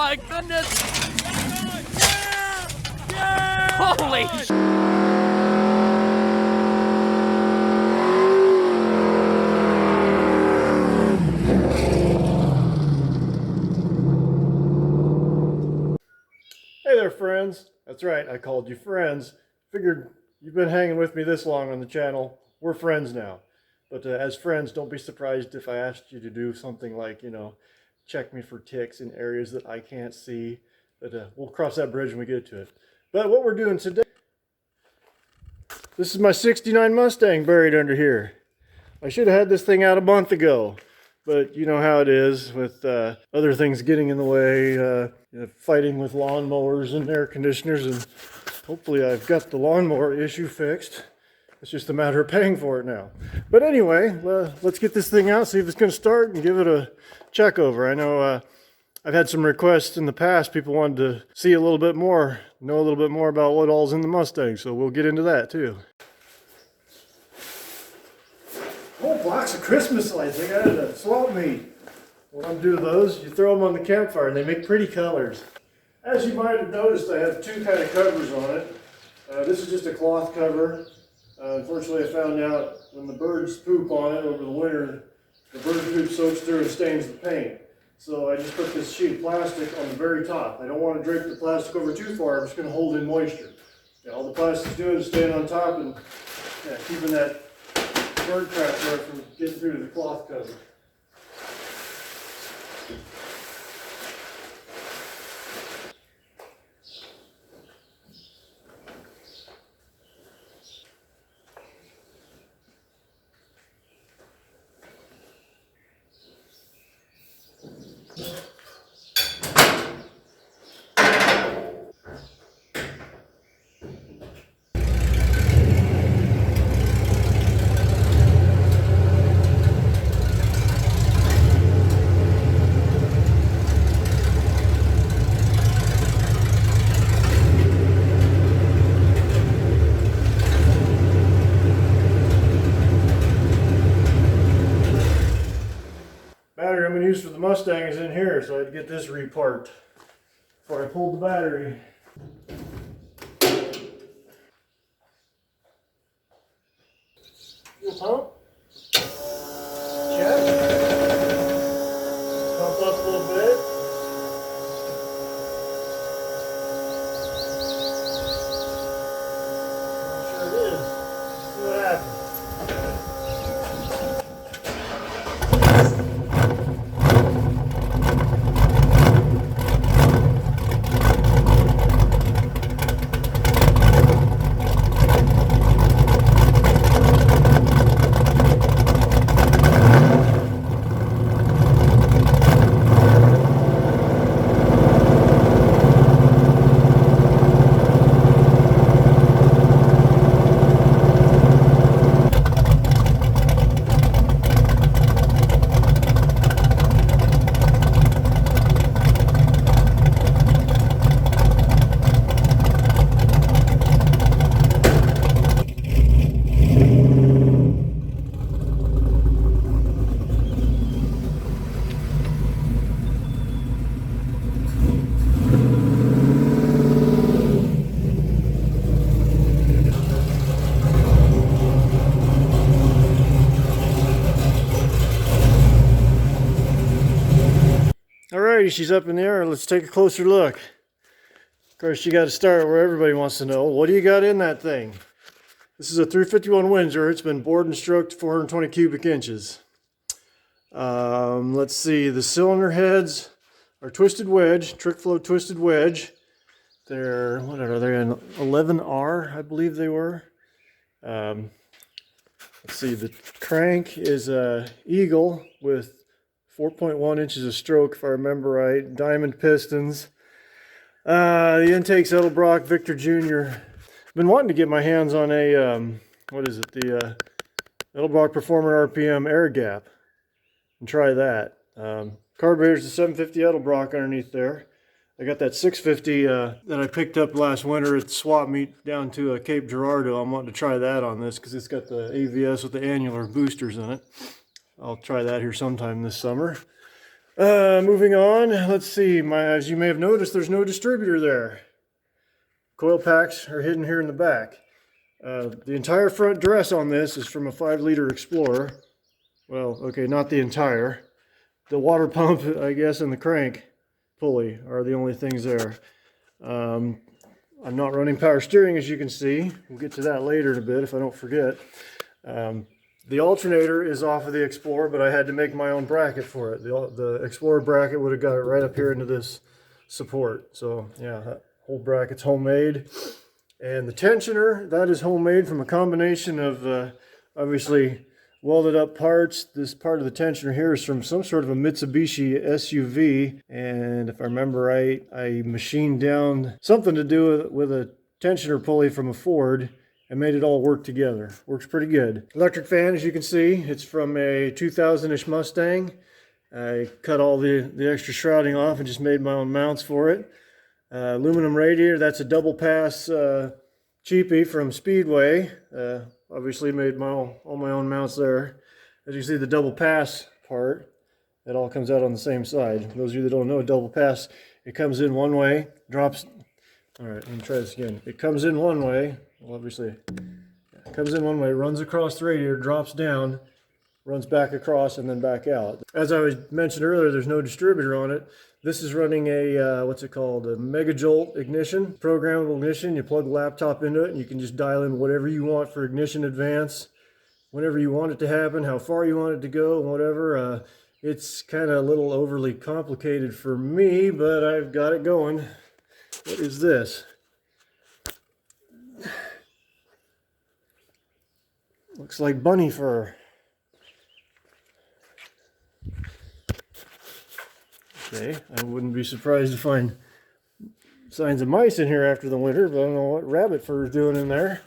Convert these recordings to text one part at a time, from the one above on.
my goodness! Holy sh! Hey there, friends. That's right, I called you friends. Figured you've been hanging with me this long on the channel. We're friends now. But as friends, don't be surprised if I asked you to do something like, check me for ticks in areas that I can't see. But we'll cross that bridge when we get to it. But what we're doing today, this is my '69 Mustang buried under here. I should have had this thing out a month ago. But you know how it is with other things getting in the way, fighting with lawnmowers and air conditioners, and hopefully I've got the lawnmower issue fixed. It's just a matter of paying for it now. But anyway, let's get this thing out, see if it's going to start, and give it a check over. I know I've had some requests in the past. People wanted to see a little bit more, know a little bit more about what all's in the Mustang, so we'll get into that too. Whole box of Christmas lights. I got it at swap meet. When I'm doing those, you throw them on the campfire and they make pretty colors. As you might have noticed, I have two kind of covers on it. This is just a cloth cover. Unfortunately, I found out when the birds poop on it over the winter, the bird poop soaks through and stains the paint. So I just put this sheet of plastic on the very top. I don't want to drape the plastic over too far. I'm just going to hold in moisture. All the plastic's doing is staying on top and keeping that bird crap there from getting through to the cloth cover. Battery I'm going to use for the Mustang is in here, so I had to get this reparked before I pulled the battery. Fuel pump. Check. Pump up a little bit. Sure it is. Let's see what happens. Alrighty, she's up in the air. Let's take a closer look. Of course, you got to start where everybody wants to know. What do you got in that thing? This is a 351 Windsor. It's been bored and stroked 420 cubic inches. Let's see. The cylinder heads are twisted wedge, trick flow twisted wedge. They're, what are they, an 11R, I believe they were. Let's see. The crank is a Eagle with 4.1 inches of stroke, if I remember right. Diamond pistons. The intake's Edelbrock Victor Jr. Been wanting to get my hands on a, what is it? The Edelbrock Performer RPM air gap. And try that. Carburetor's a 750 Edelbrock underneath there. I got that 650 that I picked up last winter at the swap meet down to Cape Girardeau. I'm wanting to try that on this because it's got the AVS with the annular boosters in it. I'll try that here sometime this summer. Moving on, let's see. As you may have noticed, there's no distributor there. Coil packs are hidden here in the back. The entire front dress on this is from a 5-liter Explorer. Well, okay, not the entire. The water pump, I guess, and the crank pulley are the only things there. I'm not running power steering, as you can see. We'll get to that later in a bit if I don't forget. The alternator is off of the Explorer, but I had to make my own bracket for it. The Explorer bracket would have got it right up here into this support. So yeah, that whole bracket's homemade. And the tensioner, that is homemade from a combination of obviously welded up parts. This part of the tensioner here is from some sort of a Mitsubishi SUV. And if I remember right, I machined down something to do with a tensioner pulley from a Ford and made it all work together. Works pretty good. Electric fan, as you can see, it's from a 2000-ish Mustang. I cut all the extra shrouding off and just made my own mounts for it. Aluminum radiator, that's a double pass cheapie from Speedway. Obviously made all my own mounts there. As you see, the double pass part, it all comes out on the same side. Those of you that don't know, a double pass, it comes in one way, drops. All right, let me try this again. It comes in one way, well, obviously, it comes in one way, runs across the radiator, drops down, runs back across, and then back out. As I mentioned earlier, there's no distributor on it. This is running a, what's it called, a Megajolt ignition, programmable ignition. You plug the laptop into it and you can just dial in whatever you want for ignition advance, whenever you want it to happen, how far you want it to go, whatever. It's kind of a little overly complicated for me, but I've got it going. What is this? Looks like bunny fur. Okay, I wouldn't be surprised to find signs of mice in here after the winter, but I don't know what rabbit fur is doing in there.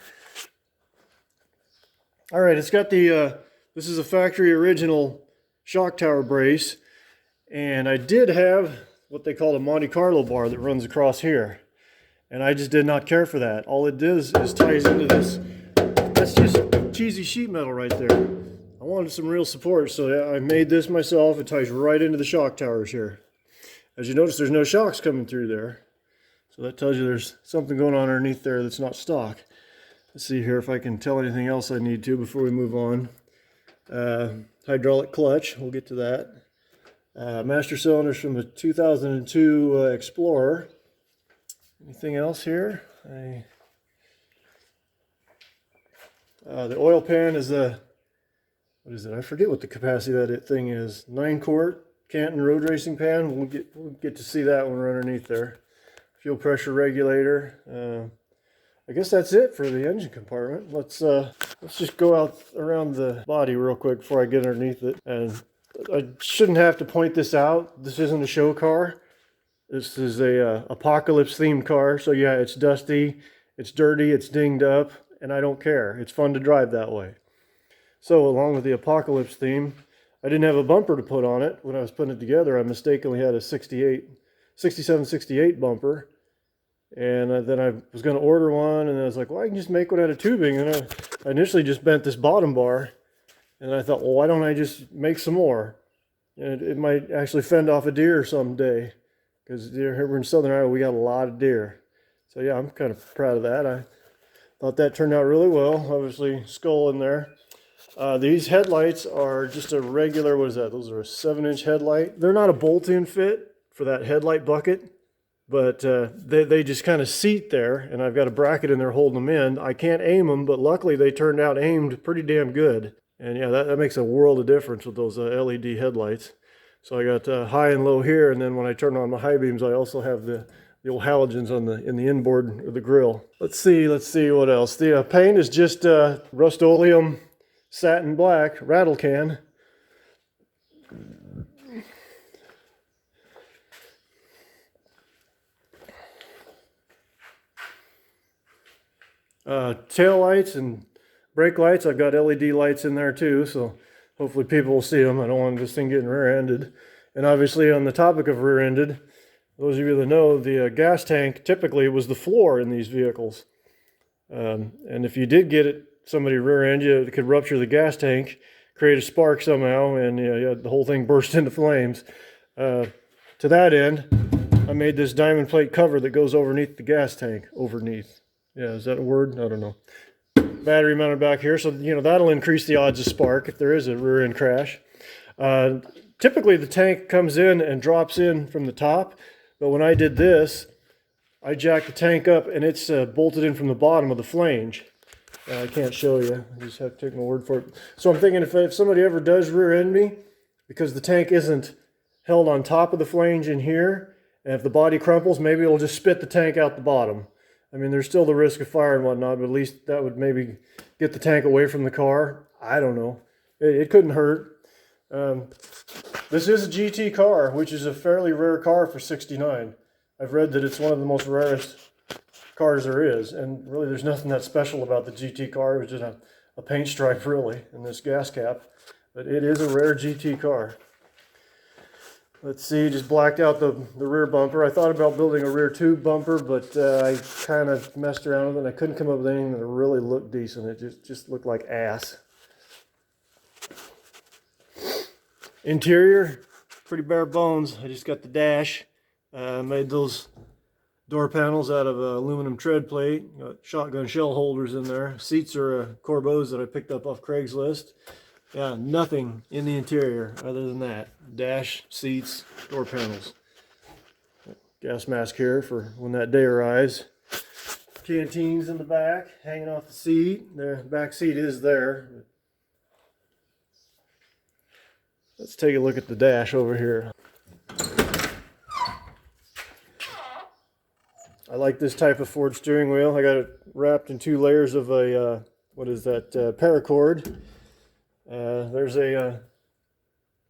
All right, it's got the, this is a factory original shock tower brace, and I did have what they call a Monte Carlo bar that runs across here, and I just did not care for that. All it does is ties into this. That's just cheesy sheet metal right there. I wanted some real support, so I made this myself. It ties right into the shock towers here. As you notice, there's no shocks coming through there. So that tells you there's something going on underneath there that's not stock. Let's see here if I can tell anything else I need to before we move on. Hydraulic clutch, we'll get to that. Master cylinders from the 2002 Explorer. Anything else here? The oil pan is a, what is it? I forget what the capacity of that thing is. 9-quart Canton road racing pan. We'll get to see that when we're underneath there. Fuel pressure regulator. I guess that's it for the engine compartment. Let's just go out around the body real quick before I get underneath it. And I shouldn't have to point this out. This isn't a show car. This is a apocalypse themed car. So yeah, it's dusty, it's dirty, it's dinged up, and I don't care. It's fun to drive that way. So along with the apocalypse theme, I didn't have a bumper to put on it. When I was putting it together, I mistakenly had a 67, 68 bumper. And then I was going to order one, and I was like, well, I can just make one out of tubing. And I initially just bent this bottom bar, and I thought, well, why don't I just make some more? And it might actually fend off a deer someday, because here in Southern Iowa, we got a lot of deer. So yeah, I'm kind of proud of that. I thought that turned out really well. Obviously, skull in there. These headlights are just a regular, what is that? Those are a 7-inch headlight. They're not a bolt-in fit for that headlight bucket, but they just kind of seat there, and I've got a bracket in there holding them in. I can't aim them, but luckily they turned out aimed pretty damn good. And yeah, that makes a world of difference with those LED headlights. So I got high and low here, and then when I turn on the high beams, I also have the old halogens on in the inboard of the grill. Let's see what else. The paint is just Rust-Oleum satin black rattle can. Tail lights and brake lights, I've got LED lights in there too, so hopefully people will see them. I don't want this thing getting rear-ended. And obviously, on the topic of rear-ended, those of you that know, the gas tank typically was the floor in these vehicles. And if you did get somebody rear-end you, it could rupture the gas tank, create a spark somehow, and the whole thing burst into flames. To that end, I made this diamond plate cover that goes underneath the gas tank. Overneath. Yeah, is that a word? I don't know. Battery mounted back here, so that'll increase the odds of spark if there is a rear end crash. Typically the tank comes in and drops in from the top, but when I did this, I jacked the tank up and it's bolted in from the bottom of the flange. I can't show you, I just have to take my word for it. So I'm thinking if somebody ever does rear end me, because the tank isn't held on top of the flange in here, and if the body crumples, maybe it'll just spit the tank out the bottom. I mean, there's still the risk of fire and whatnot, but at least that would maybe get the tank away from the car. I don't know. It couldn't hurt. This is a GT car, which is a fairly rare car for '69. I've read that it's one of the most rarest cars there is, and really there's nothing that special about the GT car. It was just a paint stripe, really, and this gas cap. But it is a rare GT car. Let's see, just blacked out the rear bumper. I thought about building a rear tube bumper, but I kind of messed around with it, and I couldn't come up with anything that really looked decent. It just looked like ass. Interior, pretty bare bones. I just got the dash. Made those door panels out of aluminum tread plate. Got shotgun shell holders in there. Seats are Corbeaus that I picked up off Craigslist. Yeah, nothing in the interior other than that. Dash, seats, door panels. Gas mask here for when that day arrives. Canteens in the back, hanging off the seat. The back seat is there. Let's take a look at the dash over here. I like this type of Ford steering wheel. I got it wrapped in 2 layers of a, what is that, paracord. There's a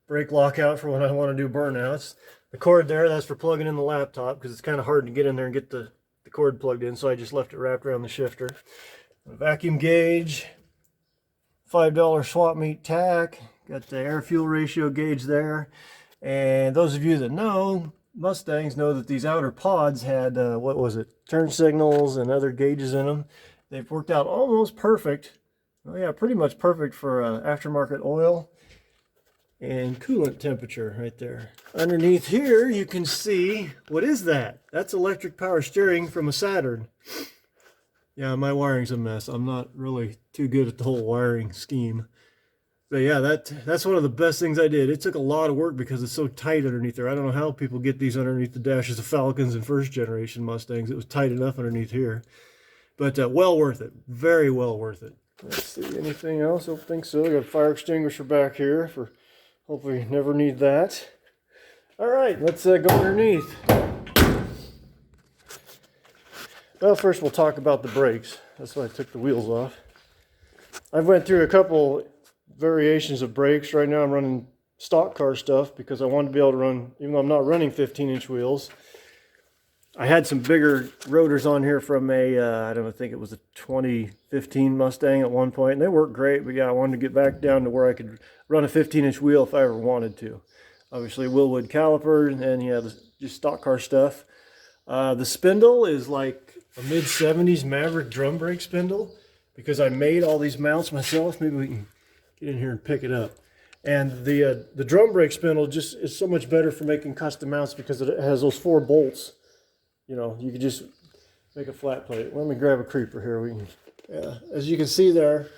brake lockout for when I want to do burnouts. The cord there, that's for plugging in the laptop because it's kind of hard to get in there and get the cord plugged in, so I just left it wrapped around the shifter. A vacuum gauge, $5 swap meet tack. Got the air fuel ratio gauge there. And those of you that know Mustangs know that these outer pods had, what was it, turn signals and other gauges in them. They've worked out almost perfect. Well, yeah, pretty much perfect for aftermarket oil and coolant temperature right there. Underneath here, you can see, what is that? That's electric power steering from a Saturn. Yeah, my wiring's a mess. I'm not really too good at the whole wiring scheme. But yeah, that's one of the best things I did. It took a lot of work because it's so tight underneath there. I don't know how people get these underneath the dashes of Falcons and first generation Mustangs. It was tight enough underneath here. But well worth it. Very well worth it. Let's see, anything else? I don't think so. I got a fire extinguisher back here for hopefully never need that. All right, let's go underneath. Well, first we'll talk about the brakes. That's why I took the wheels off. I've went through a couple variations of brakes. Right now I'm running stock car stuff because I wanted to be able to run, even though I'm not running 15-inch wheels. I had some bigger rotors on here from a, I don't know, I think it was a 2015 Mustang at one point, and they worked great, but yeah, I wanted to get back down to where I could run a 15-inch wheel if I ever wanted to. Obviously, Willwood caliper, and yeah, just stock car stuff. The spindle is like a mid-70s Maverick drum brake spindle because I made all these mounts myself. Maybe we can get in here and pick it up. And the drum brake spindle just is so much better for making custom mounts because it has those 4 bolts. You know, you could just make a flat plate. Let me grab a creeper here. We can, yeah. As you can see there,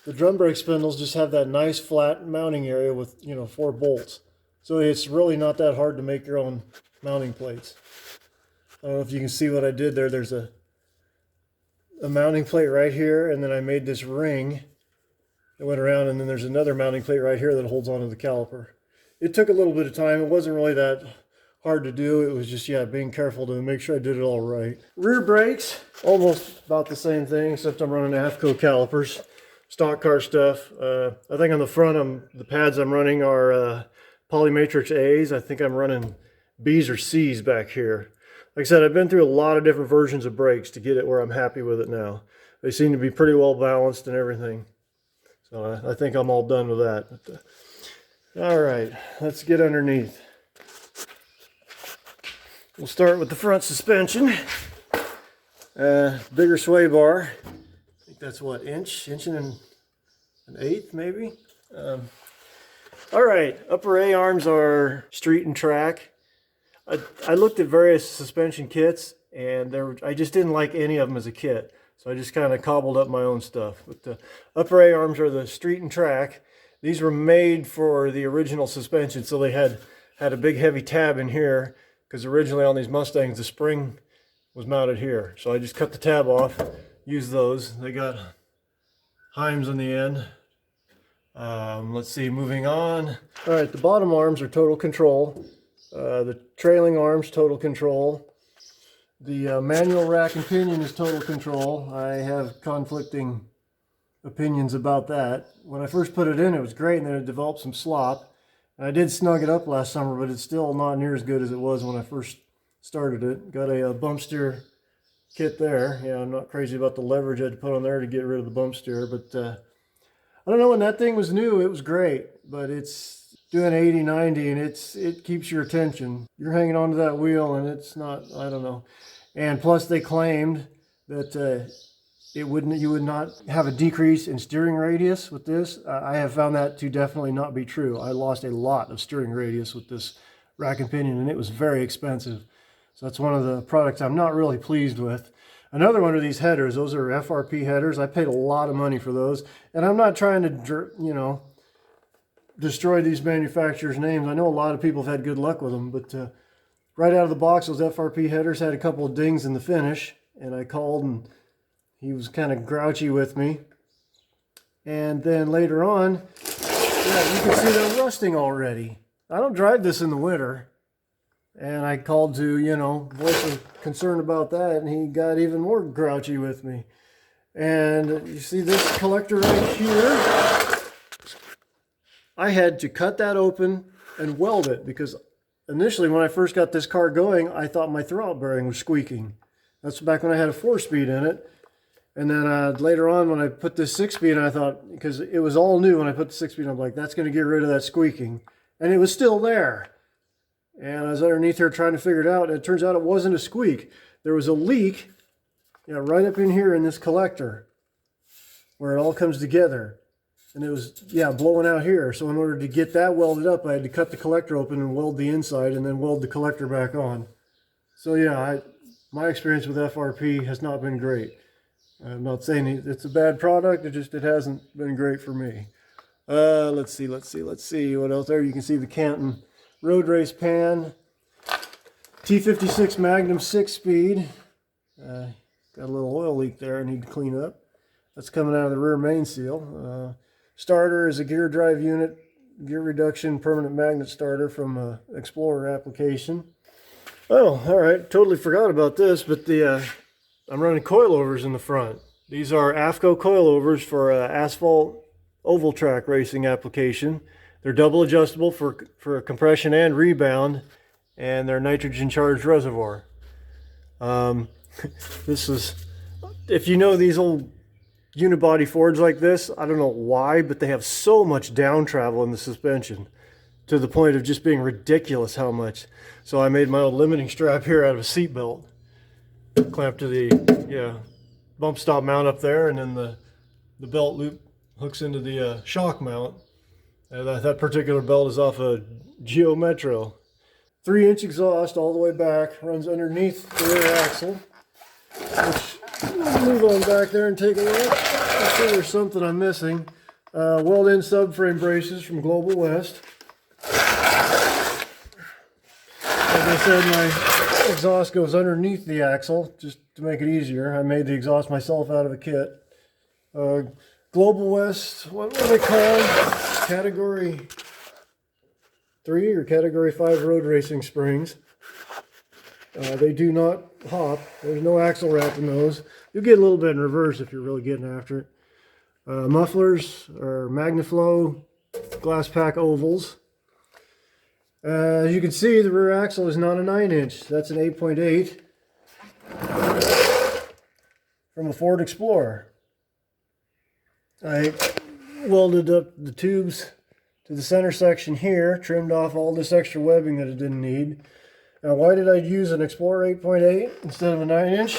the drum brake spindles just have that nice flat mounting area with, 4 bolts. So it's really not that hard to make your own mounting plates. I don't know if you can see what I did there. There's a mounting plate right here, and then I made this ring that went around, and then there's another mounting plate right here that holds onto the caliper. It took a little bit of time. It wasn't really that hard to do. It was just, yeah, being careful to make sure I did it all right. Rear brakes, almost about the same thing, except I'm running AFCO calipers, stock car stuff. I think on the front, the pads I'm running are Polymatrix A's. I think I'm running B's or C's back here. Like I said, I've been through a lot of different versions of brakes to get it where I'm happy with it now. They seem to be pretty well balanced and everything. So I think I'm all done with that. But, all right, let's get underneath. We'll start with the front suspension. Bigger sway bar. I think that's what, inch and an eighth maybe. All right, upper A arms are street and track. I looked at various suspension kits, and I just didn't like any of them as a kit. So I just kind of cobbled up my own stuff. But the upper A arms are the street and track. These were made for the original suspension, so they had a big heavy tab in here, because originally on these Mustangs the spring was mounted here. So I just cut the tab off, used those. They got Heims on the end. Let's see, moving on. All right, the bottom arms are total control. The trailing arms, total control. The manual rack and pinion is total control. I have conflicting opinions about that. When I first put it in, it was great, and then it developed some slop. And I did snug it up last summer, but it's still not near as good as it was when I first started it. Got a bump steer kit there. Yeah, I'm not crazy about the leverage I had to put on there to get rid of the bump steer, but I don't know, when that thing was new, it was great, but it's doing 80, 90, and it keeps your attention. You're hanging onto that wheel, and it's not, I don't know. And plus they claimed that you would not have a decrease in steering radius with this. I have found that to definitely not be true. I lost a lot of steering radius with this rack and pinion, and it was very expensive. So that's one of the products I'm not really pleased with. Another one are these headers. Those are FRP headers. I paid a lot of money for those. And I'm not trying to, you know, destroy these manufacturers' names. I know a lot of people have had good luck with them, but right out of the box, those FRP headers had a couple of dings in the finish. And I called, and he was kind of grouchy with me. And then later on, yeah, you can see they're rusting already. I don't drive this in the winter. And I called to, you know, voice of concern about that, and he got even more grouchy with me. And you see this collector right here? I had to cut that open and weld it, because initially when I first got this car going, I thought my throwout bearing was squeaking. That's back when I had a 4-speed in it. And then later on when I put this 6-speed, I thought, because it was all new when I put the 6-speed, I'm like, that's going to get rid of that squeaking. And it was still there. And I was underneath here trying to figure it out, and it turns out it wasn't a squeak. There was a leak, yeah, right up in here in this collector, where it all comes together. And it was, yeah, blowing out here. So in order to get that welded up, I had to cut the collector open and weld the inside, and then weld the collector back on. So yeah, my experience with FRP has not been great. I'm not saying it's a bad product, it hasn't been great for me. Let's see what else there. You can see the Canton road race pan, T56 Magnum 6-speed. Got a little oil leak there I need to clean up. That's coming out of the rear main seal. Starter is a gear drive unit, gear reduction permanent magnet starter from Explorer application. Oh, all right, totally forgot about this, but I'm running coilovers in the front. These are AFCO coilovers for asphalt oval track racing application. They're double adjustable for compression and rebound, and they're nitrogen charged reservoir. This is, if you know these old unibody Fords like this, I don't know why, but they have so much down travel in the suspension to the point of just being ridiculous how much. So I made my old limiting strap here out of a seat belt, clamped to the bump stop mount up there, and then the belt loop hooks into the shock mount. That particular belt is off a Geo Metro. 3-inch exhaust all the way back, runs underneath the rear axle. Which, we'll move on back there and take a look. I'm sure there's something I'm missing. Weld-in subframe braces from Global West. Like I said, my exhaust goes underneath the axle, just to make it easier. I made the exhaust myself out of a kit. Global West, what are they called? Category 3 or Category 5 road racing springs. They do not hop. There's no axle wrap in those. You'll get a little bit in reverse if you're really getting after it. Mufflers are MagnaFlow glass pack ovals. As you can see, the rear axle is not a 9-inch. That's an 8.8 from a Ford Explorer. I welded up the tubes to the center section here, trimmed off all this extra webbing that it didn't need. Now, why did I use an Explorer 8.8 instead of a 9-inch?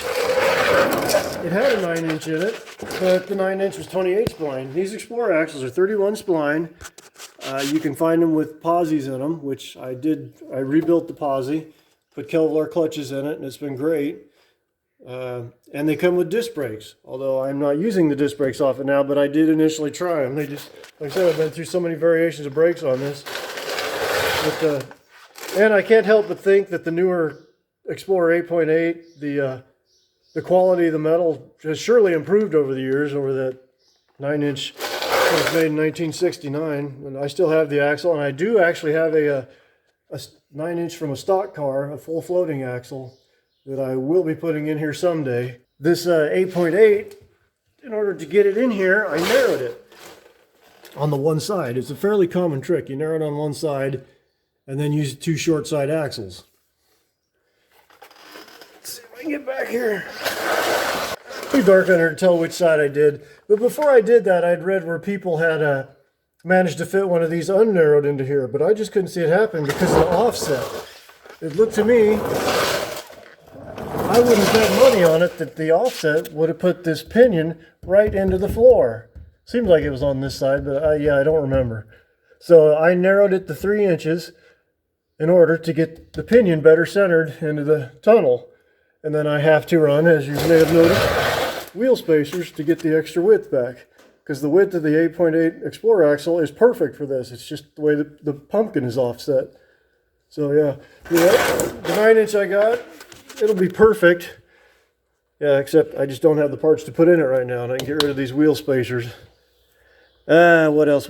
It had a 9-inch in it, but the 9-inch was 28 spline. These Explorer axles are 31 spline. You can find them with posies in them, which I did. I rebuilt the posi, put Kevlar clutches in it, and it's been great. And they come with disc brakes, although I'm not using the disc brakes off it now, but I did initially try them. They just, like I said, I've been through so many variations of brakes on this. But, and I can't help but think that the newer Explorer 8.8, the quality of the metal has surely improved over the years, over that 9-inch that was made in 1969. And I still have the axle, and I do actually have a 9-inch from a stock car, a full floating axle, that I will be putting in here someday. This 8.8, in order to get it in here, I narrowed it on the one side. It's a fairly common trick. You narrow it on one side and then use 2 short side axles. Let's see if I can get back here. Too dark under to tell which side I did. But before I did that, I'd read where people had managed to fit one of these unnarrowed into here, but I just couldn't see it happen because of the offset. It looked to me, I wouldn't bet money on it that the offset would have put this pinion right into the floor. Seems like it was on this side, but yeah, I don't remember. So I narrowed it to 3 inches in order to get the pinion better centered into the tunnel. And then I have to run, as you may have noticed, wheel spacers to get the extra width back. Because the width of the 8.8 Explorer axle is perfect for this. It's just the way the pumpkin is offset. So yeah, the 9-inch I got, it'll be perfect. Yeah, except I just don't have the parts to put in it right now, and I can get rid of these wheel spacers. What else?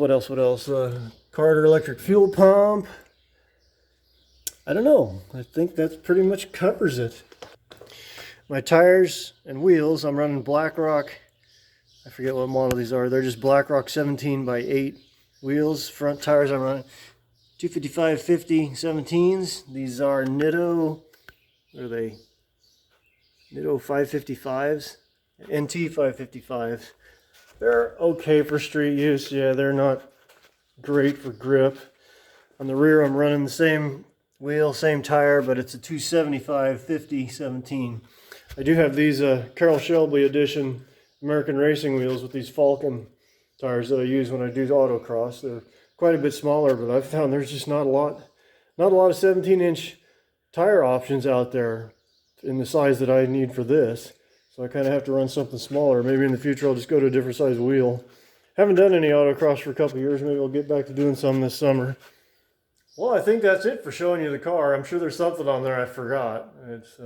Carter electric fuel pump. I don't know. I think that pretty much covers it. My tires and wheels, I'm running BlackRock. I forget what model these are. They're just BlackRock 17x8 wheels. Front tires I'm running 255/50 17s. These are Nitto. What are they? Nitto 555s, NT 555s. They're okay for street use. Yeah, they're not great for grip. On the rear, I'm running the same wheel, same tire, but it's a 275/50 17. I do have these Carroll Shelby edition American racing wheels with these Falcon tires that I use when I do autocross. They're quite a bit smaller, but I've found there's just not a lot of 17-inch tire options out there in the size that I need for this. So I kind of have to run something smaller. Maybe in the future I'll just go to a different size wheel. Haven't done any autocross for a couple of years. Maybe I'll get back to doing some this summer. Well, I think that's it for showing you the car. I'm sure there's something on there I forgot. It's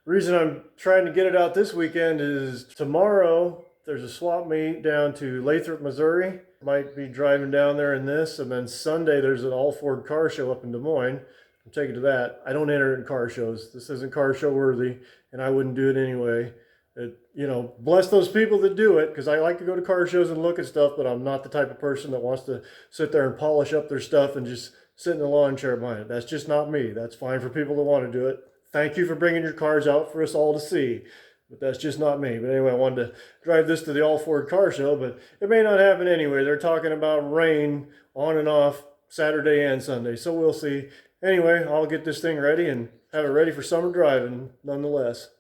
reason I'm trying to get it out this weekend is tomorrow there's a swap meet down to Lathrop, Missouri. Might be driving down there in this, and then Sunday there's an all-Ford car show up in Des Moines. I'm taking to that. I don't enter in car shows. This isn't car show worthy, and I wouldn't do it anyway. You know, bless those people that do it, because I like to go to car shows and look at stuff, but I'm not the type of person that wants to sit there and polish up their stuff and just sit in the lawn chair behind it. That's just not me. That's fine for people that want to do it. Thank you for bringing your cars out for us all to see, but that's just not me. But anyway, I wanted to drive this to the all-Ford car show, but it may not happen anyway. They're talking about rain on and off Saturday and Sunday, so we'll see. Anyway, I'll get this thing ready and have it ready for summer driving nonetheless.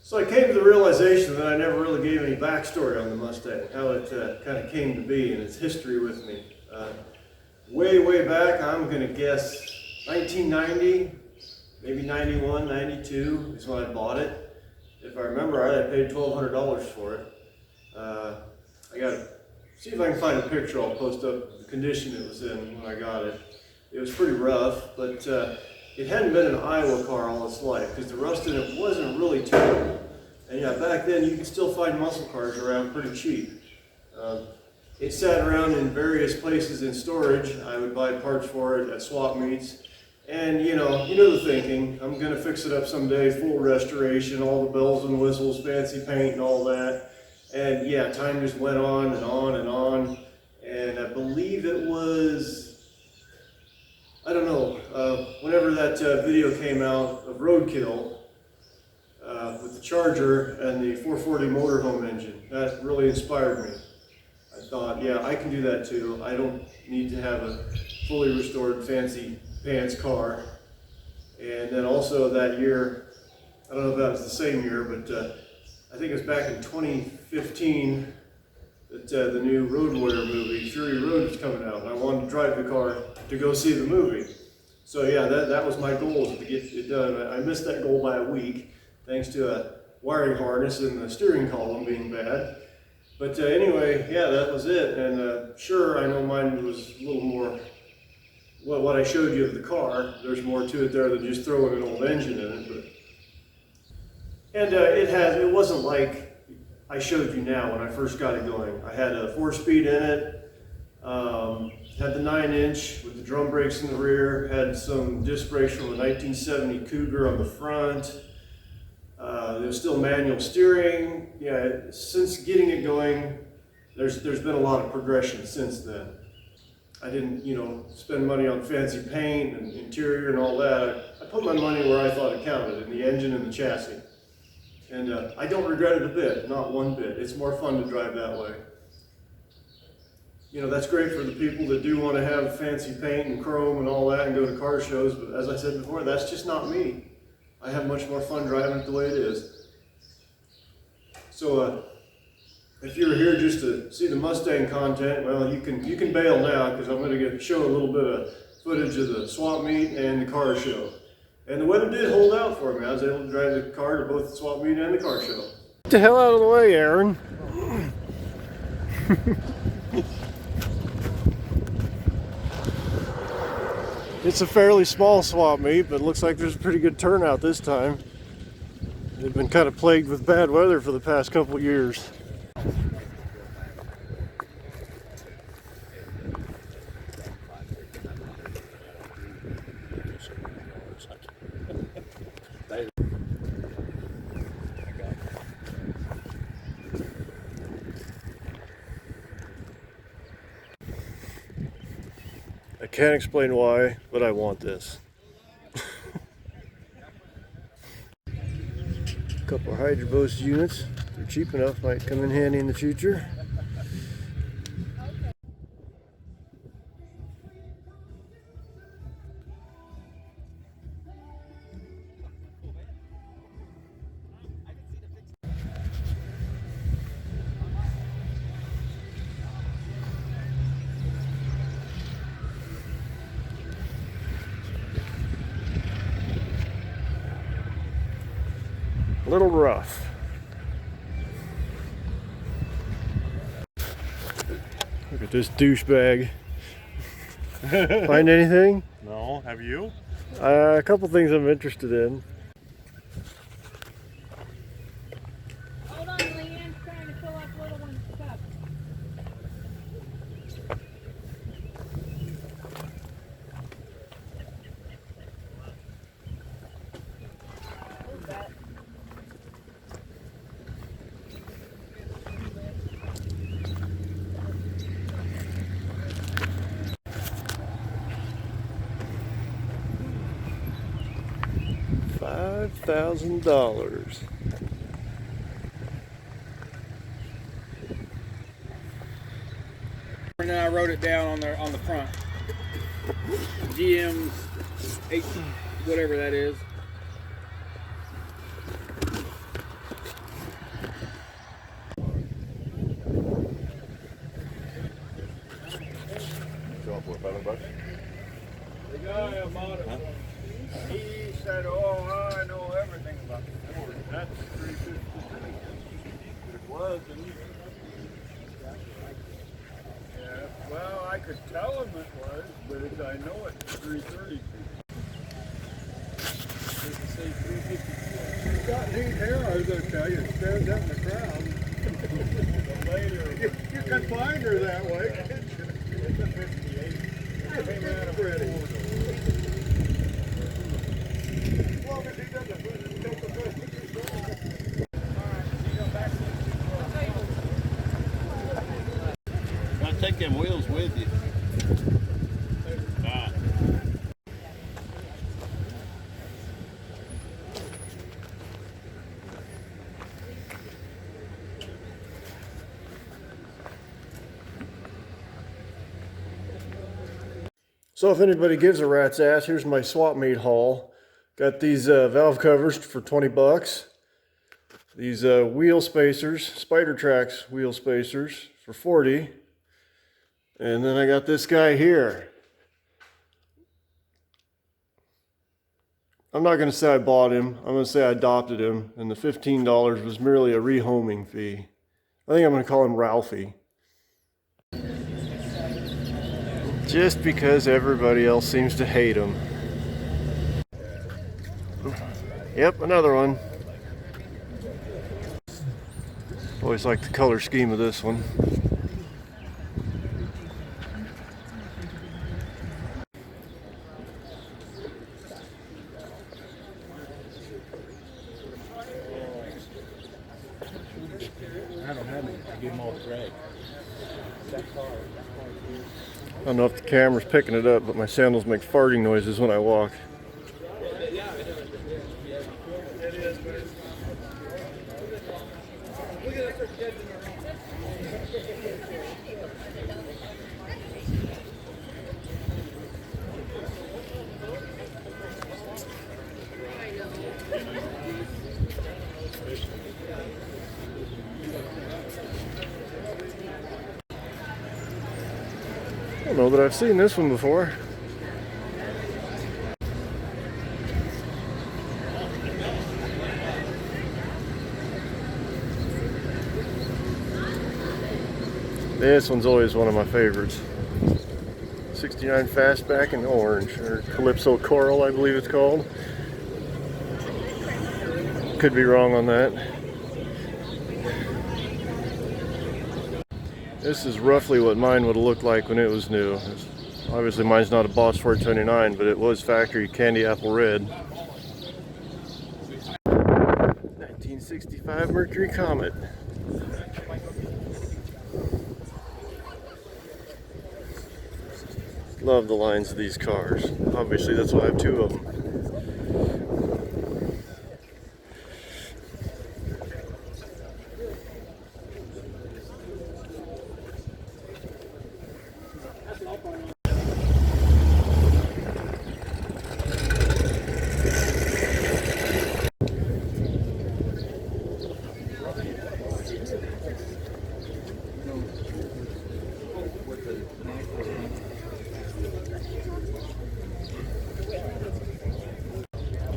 So I came to the realization that I never really gave any backstory on the Mustang, how it kind of came to be and its history with me. Way back, I'm going to guess 1990, maybe 91, 92 is when I bought it. If I remember right, I paid $1,200 for it. I got to see if I can find a picture. I'll post up the condition it was in when I got it. It was pretty rough, but it hadn't been an Iowa car all its life because the rust in it wasn't really terrible. And yeah, back then you could still find muscle cars around pretty cheap. It sat around in various places in storage. I would buy parts for it at swap meets. And you know the thinking, I'm gonna fix it up someday, full restoration, all the bells and whistles, fancy paint and all that. And yeah, time just went on and on and on. And I believe it was, I don't know, whenever that video came out of Roadkill with the Charger and the 440 motorhome engine, that really inspired me. I thought, yeah, I can do that too. I don't need to have a fully restored fancy pants car. And then also that year, I don't know if that was the same year, but I think it was back in 2015 that the new Road Warrior movie, Fury Road, is coming out. And I wanted to drive the car to go see the movie. So yeah, that was my goal, to get it done. I missed that goal by a week, thanks to a wiring harness and the steering column being bad. But anyway, yeah, that was it. And sure, I know mine was a little more, well, what I showed you of the car, there's more to it there than just throwing an old engine in it. And it wasn't like I showed you now when I first got it going. I had a 4-speed in it, had the 9-inch with the drum brakes in the rear, had some disc brakes from a 1970 Cougar on the front. There was still manual steering. Yeah, since getting it going, there's been a lot of progression since then. I didn't, spend money on fancy paint and interior and all that. I put my money where I thought it counted, in the engine and the chassis. And I don't regret it a bit, not one bit. It's more fun to drive that way. That's great for the people that do want to have fancy paint and chrome and all that and go to car shows, but as I said before, that's just not me. I have much more fun driving it the way it is. So if you're here just to see the Mustang content, well, you can bail now, because I'm going to show a little bit of footage of the swap meet and the car show. And the weather did hold out for me. I was able to drive the car to both the swap meet and the car show. Get the hell out of the way, Aaron. It's a fairly small swap meet, but it looks like there's a pretty good turnout this time. They've been kind of plagued with bad weather for the past couple years. I can't explain why, but I want this. A couple of Hydro Boost units. They're cheap enough, might come in handy in the future. A little rough. Look at this douchebag. Find anything? No, have you? A couple things I'm interested in. Hold on, Leanne's trying to fill up little one's cup. $5,000. And then I wrote it down on the front. GM's 8, whatever that is. The guy about it, he said, "Oh, I know everything about the Ford. That's 353." It was, and yeah, well, I could tell him it was, but I know it's 332. Say 352. He's got neat hair, I was going to tell you. It stands out in the crowd. But later, you can find her that way, can't you? It's a 58. It came out of Freddie. As long as he doesn't take the first. Gotta take them wheels with you. So if anybody gives a rat's ass, here's my swap meet haul. Got these valve covers for 20 bucks. these wheel spacers, Spider Tracks wheel spacers for 40. And then I got this guy here. I'm not going to say I bought him. I'm going to say I adopted him. And the $15 was merely a rehoming fee. I think I'm going to call him Ralphie. Just because everybody else seems to hate him. Yep, another one. Always like the color scheme of this one. I don't have any. I give them all to Greg. I don't know if the camera's picking it up, but my sandals make farting noises when I walk. I don't know that I've seen this one before. This one's always one of my favorites. 69 Fastback in orange, or Calypso Coral, I believe it's called. Could be wrong on that. This is roughly what mine would have looked like when it was new. Obviously mine's not a Boss 429, but it was factory candy apple red. 1965 Mercury Comet. Love the lines of these cars. Obviously that's why I have two of them.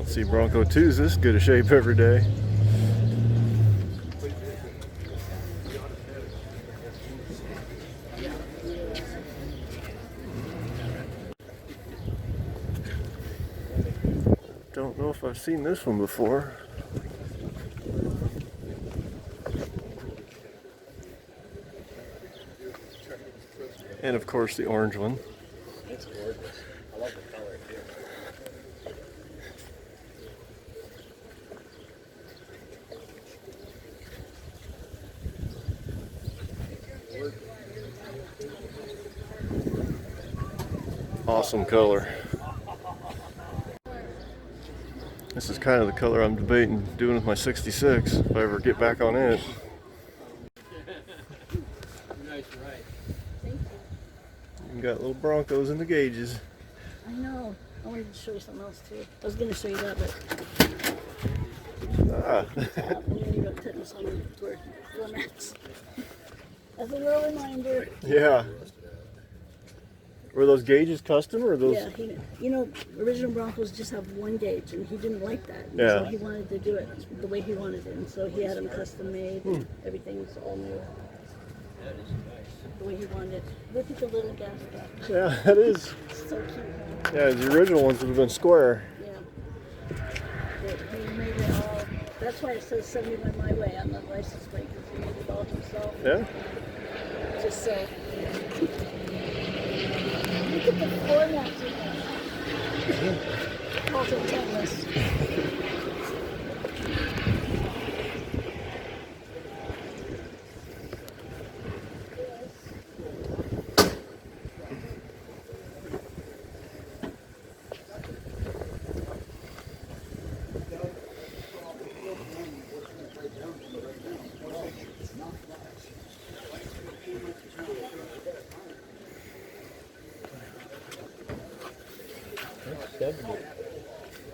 See, Bronco 2's this good a shape every day. Don't know if I've seen this one before. And of course the orange one. It's gorgeous. I love the color too. Awesome color. This is kind of the color I'm debating doing with my 66 if I ever get back on it. Nice, right? You got little Broncos in the gauges. I know. I wanted to show you something else too. I was going to show you that, but Ah. and then you got tetanus on the doormats. As a little reminder. Yeah. Were those gauges custom or those? Yeah, you know, original Broncos just have one gauge, and he didn't like that. And Yeah. So he wanted to do it the way he wanted it, and so he had them custom made. And everything's all new. The way he wanted it. Look at the little gas cap. Yeah, that is. So cute. Yeah, the original ones would have been square. Yeah. But he made it all. That's why it says 71 My Way on the license plate, because he made it all himself. Yeah. Just so. Look at the floor mats in there. Also tetanus.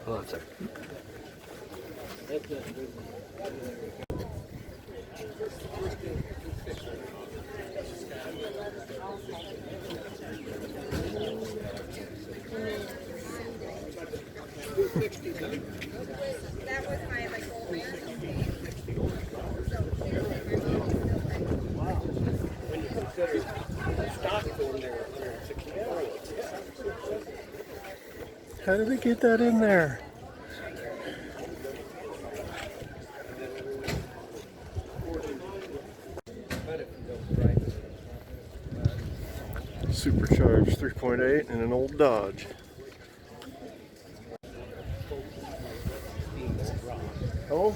Oh, that's That was my like old man. When you consider stock going there, 160. How did they get that in there? Supercharged 3.8 and an old Dodge. Oh.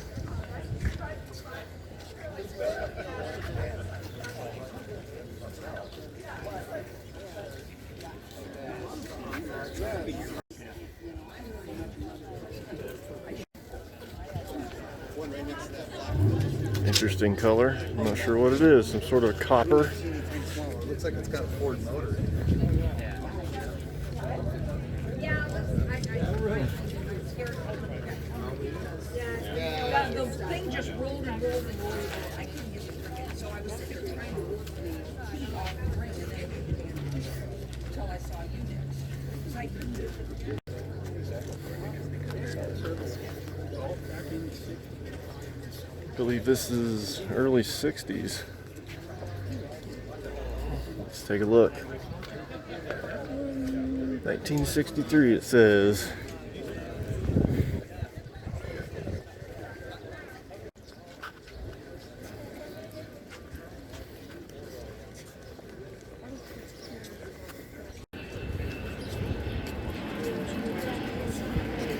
Interesting color. I'm not sure what it is. Some sort of copper. Looks like it's got a Ford motor in it. Yeah, the thing just rolled and rolled and rolled. I couldn't get the freaking, so I was sitting there trying to work the heat off and bring it in until I saw you next. Because I couldn't do it. I believe this is early 60s. Let's take a look. 1963 it says.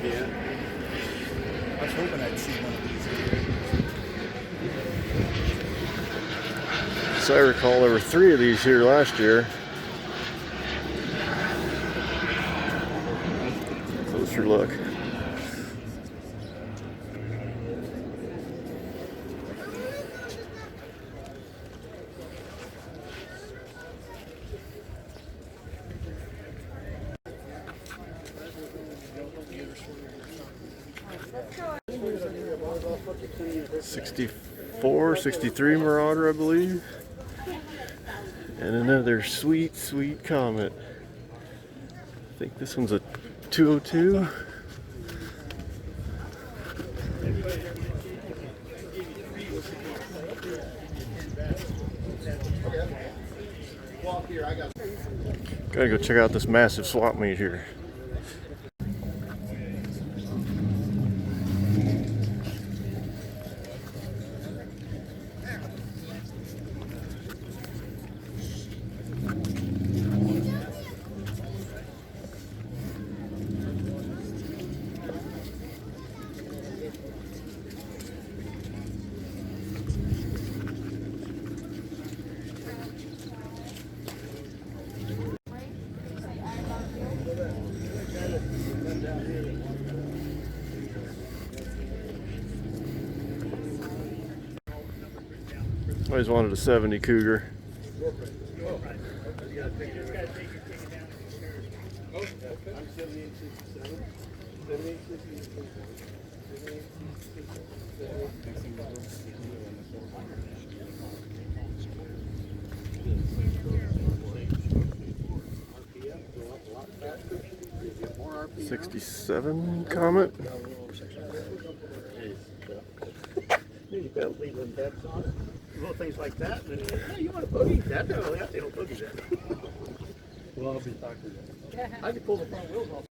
Yeah. I was hoping I'd see one of these. So I recall there were 3 of these here last year. Closer look. '64, '63 Marauder, I believe. And another sweet, sweet Comet. I think this one's a 202. Gotta go check out this massive swap meet here. Always wanted a 70 Cougar. '67 Comet. You gotta leave them bets on. Little things like that. And then, hey, you want a boogie? That don't boogie that. Well, I'll be talking to you. I can pull the front wheels off.